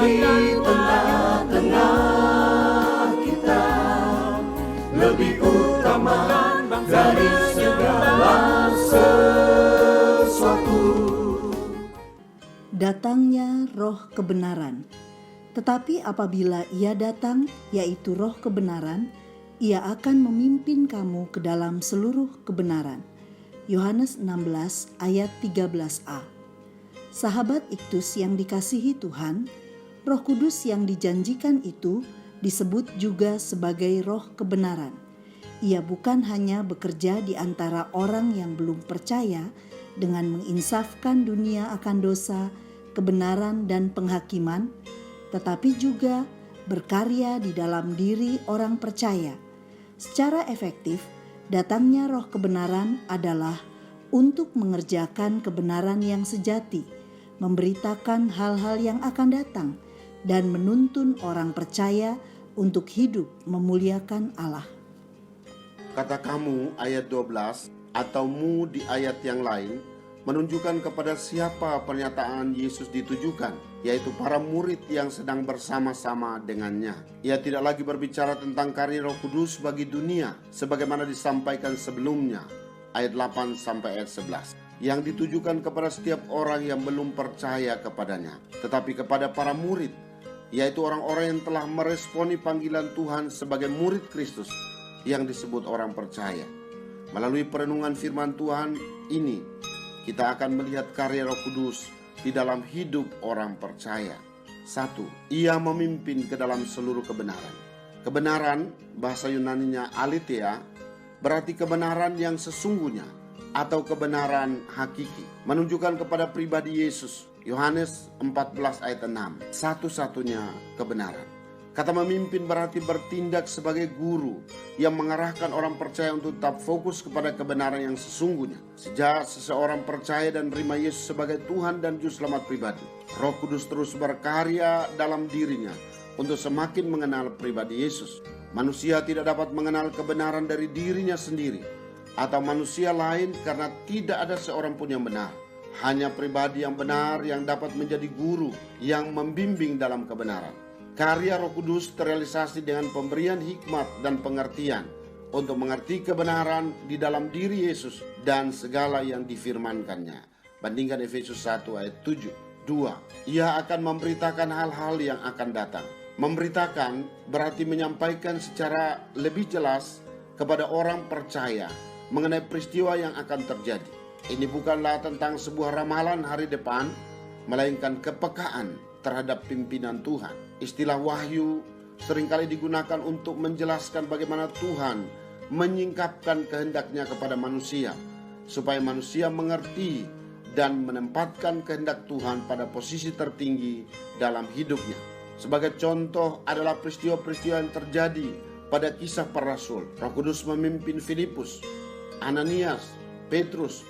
tengah-tengah kita lebih utama dari segala sesuatu. Datangnya roh kebenaran. Tetapi apabila ia datang, yaitu roh kebenaran, ia akan memimpin kamu ke dalam seluruh kebenaran. Yohanes 16 ayat 13a. Sahabat Iktus yang dikasihi Tuhan, Roh Kudus yang dijanjikan itu disebut juga sebagai roh kebenaran. Ia bukan hanya bekerja di antara orang yang belum percaya dengan menginsafkan dunia akan dosa, kebenaran dan penghakiman, tetapi juga berkarya di dalam diri orang percaya. Secara efektif, datangnya roh kebenaran adalah untuk mengerjakan kebenaran yang sejati, memberitakan hal-hal yang akan datang, dan menuntun orang percaya untuk hidup memuliakan Allah. Kata kamu ayat 12 atau mu di ayat yang lain menunjukkan kepada siapa pernyataan Yesus ditujukan, yaitu para murid yang sedang bersama-sama dengannya. Ia tidak lagi berbicara tentang karya Roh Kudus bagi dunia sebagaimana disampaikan sebelumnya, ayat 8 sampai ayat 11, yang ditujukan kepada setiap orang yang belum percaya kepadanya, tetapi kepada para murid, yaitu orang-orang yang telah meresponi panggilan Tuhan sebagai murid Kristus yang disebut orang percaya. Melalui perenungan firman Tuhan ini, kita akan melihat karya Roh Kudus di dalam hidup orang percaya. 1. Ia memimpin ke dalam seluruh kebenaran. Kebenaran, bahasa Yunaninya aletheia, berarti kebenaran yang sesungguhnya atau kebenaran hakiki, menunjukkan kepada pribadi Yesus. Yohanes 14 ayat 6, satu-satunya kebenaran. Kata memimpin berarti bertindak sebagai guru yang mengarahkan orang percaya untuk tetap fokus kepada kebenaran yang sesungguhnya. Sejak seseorang percaya dan menerima Yesus sebagai Tuhan dan Juru Selamat pribadi, Roh Kudus terus berkarya dalam dirinya untuk semakin mengenal pribadi Yesus. Manusia tidak dapat mengenal kebenaran dari dirinya sendiri atau manusia lain karena tidak ada seorang pun yang benar. Hanya pribadi yang benar yang dapat menjadi guru yang membimbing dalam kebenaran. Karya Roh Kudus terrealisasi dengan pemberian hikmat dan pengertian untuk mengerti kebenaran di dalam diri Yesus dan segala yang difirmankannya. Bandingkan Efesus 1 ayat 7. 2. Ia akan memberitakan hal-hal yang akan datang. Memberitakan berarti menyampaikan secara lebih jelas kepada orang percaya mengenai peristiwa yang akan terjadi. Ini bukanlah tentang sebuah ramalan hari depan, melainkan kepekaan terhadap pimpinan Tuhan. Istilah wahyu seringkali digunakan untuk menjelaskan bagaimana Tuhan menyingkapkan kehendaknya kepada manusia, supaya manusia mengerti dan menempatkan kehendak Tuhan pada posisi tertinggi dalam hidupnya. Sebagai contoh adalah peristiwa-peristiwa yang terjadi pada kisah para rasul. Roh Kudus memimpin Filipus, Ananias, Petrus,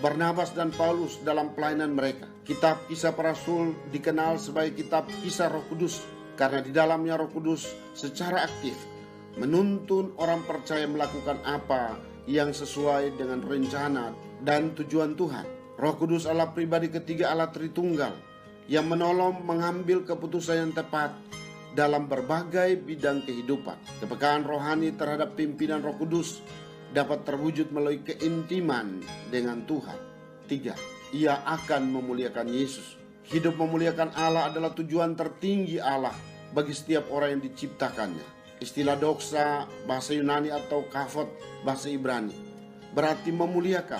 Barnabas dan Paulus dalam pelayanan mereka. Kitab Kisah Para Rasul dikenal sebagai kitab Kisah Roh Kudus karena di dalamnya Roh Kudus secara aktif menuntun orang percaya melakukan apa yang sesuai dengan rencana dan tujuan Tuhan. Roh Kudus adalah pribadi ketiga Allah Tritunggal yang menolong mengambil keputusan yang tepat dalam berbagai bidang kehidupan. Kepekaan rohani terhadap pimpinan Roh Kudus dapat terwujud melalui keintiman dengan Tuhan. 3. Ia akan memuliakan Yesus. Hidup memuliakan Allah adalah tujuan tertinggi Allah bagi setiap orang yang diciptakannya. Istilah doksa, bahasa Yunani atau kavod, bahasa Ibrani, berarti memuliakan,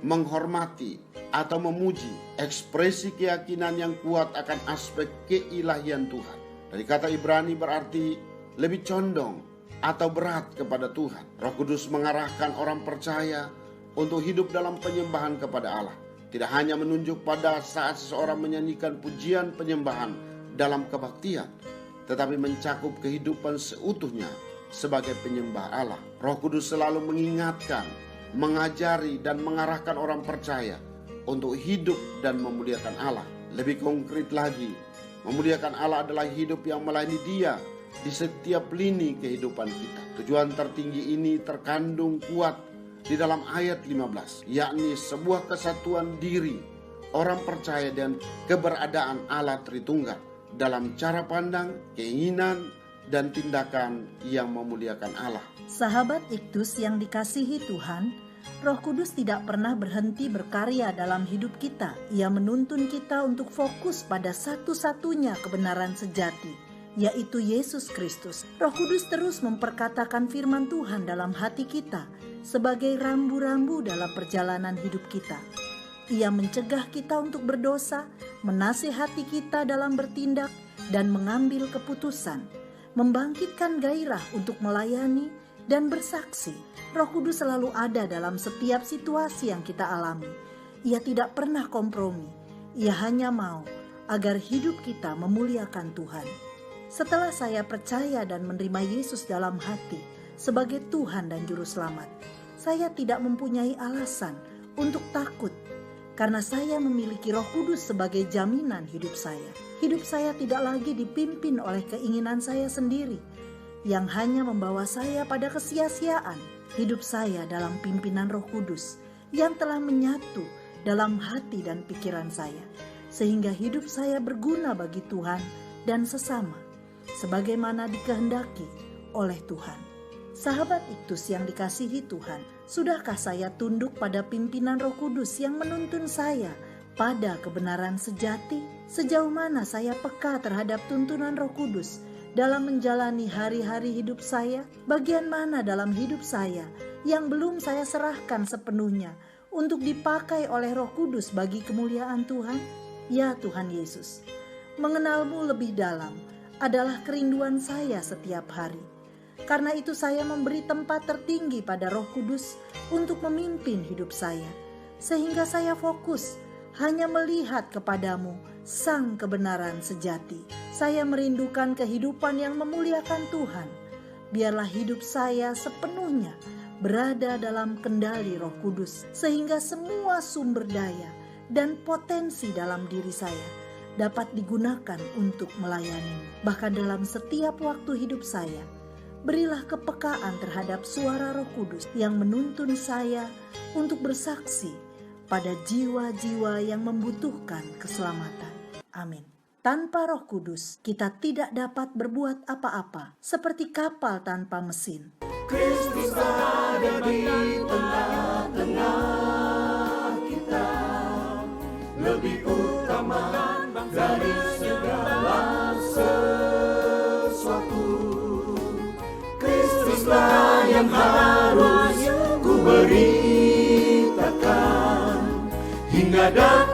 menghormati, atau memuji. Ekspresi keyakinan yang kuat akan aspek keilahian Tuhan. Dari kata Ibrani berarti lebih condong atau berat kepada Tuhan. Roh Kudus mengarahkan orang percaya untuk hidup dalam penyembahan kepada Allah. Tidak hanya menunjuk pada saat seseorang menyanyikan pujian penyembahan dalam kebaktian, tetapi mencakup kehidupan seutuhnya sebagai penyembah Allah. Roh Kudus selalu mengingatkan, mengajari dan mengarahkan orang percaya untuk hidup dan memuliakan Allah. Lebih konkret lagi, memuliakan Allah adalah hidup yang melayani Dia di setiap lini kehidupan kita. Tujuan tertinggi ini terkandung kuat di dalam ayat 15, yakni sebuah kesatuan diri orang percaya dan keberadaan Allah Tritunggal. dalam cara pandang, keinginan, dan tindakan yang memuliakan Allah. Sahabat Iktus yang dikasihi Tuhan, Roh Kudus tidak pernah berhenti berkarya dalam hidup kita. Ia menuntun kita untuk fokus pada satu-satunya kebenaran sejati, yaitu Yesus Kristus. Roh Kudus terus memperkatakan firman Tuhan dalam hati kita sebagai rambu-rambu dalam perjalanan hidup kita. Ia mencegah kita untuk berdosa, menasihati kita dalam bertindak dan mengambil keputusan, membangkitkan gairah untuk melayani dan bersaksi. Roh Kudus selalu ada dalam setiap situasi yang kita alami. Ia tidak pernah kompromi. Ia hanya mau agar hidup kita memuliakan Tuhan. Setelah saya percaya dan menerima Yesus dalam hati sebagai Tuhan dan Juru Selamat, saya tidak mempunyai alasan untuk takut karena saya memiliki Roh Kudus sebagai jaminan hidup saya. Hidup saya tidak lagi dipimpin oleh keinginan saya sendiri yang hanya membawa saya pada kesia-siaan. Hidup saya dalam pimpinan Roh Kudus yang telah menyatu dalam hati dan pikiran saya, sehingga hidup saya berguna bagi Tuhan dan sesama, sebagaimana dikehendaki oleh Tuhan. Sahabat Iktus yang dikasihi Tuhan, sudahkah saya tunduk pada pimpinan Roh Kudus yang menuntun saya pada kebenaran sejati? Sejauh mana saya peka terhadap tuntunan Roh Kudus dalam menjalani hari-hari hidup saya? Bagian mana dalam hidup saya yang belum saya serahkan sepenuhnya untuk dipakai oleh Roh Kudus bagi kemuliaan Tuhan? Ya Tuhan Yesus, mengenal-Mu lebih dalam adalah kerinduan saya setiap hari. Karena itu saya memberi tempat tertinggi pada Roh Kudus untuk memimpin hidup saya, sehingga saya fokus hanya melihat kepadamu, Sang kebenaran sejati. Saya merindukan kehidupan yang memuliakan Tuhan. Biarlah hidup saya sepenuhnya berada dalam kendali Roh Kudus, sehingga semua sumber daya dan potensi dalam diri saya dapat digunakan untuk melayani. Bahkan dalam setiap waktu hidup saya, berilah kepekaan terhadap suara Roh Kudus yang menuntun saya untuk bersaksi pada jiwa-jiwa yang membutuhkan keselamatan. Amin. Tanpa Roh Kudus, kita tidak dapat berbuat apa-apa, seperti kapal tanpa mesin. Kristus ada di tengah-tengah kita, lebih utama dari segala sesuatu. Kristuslah yang harus ku beritakan hingga datang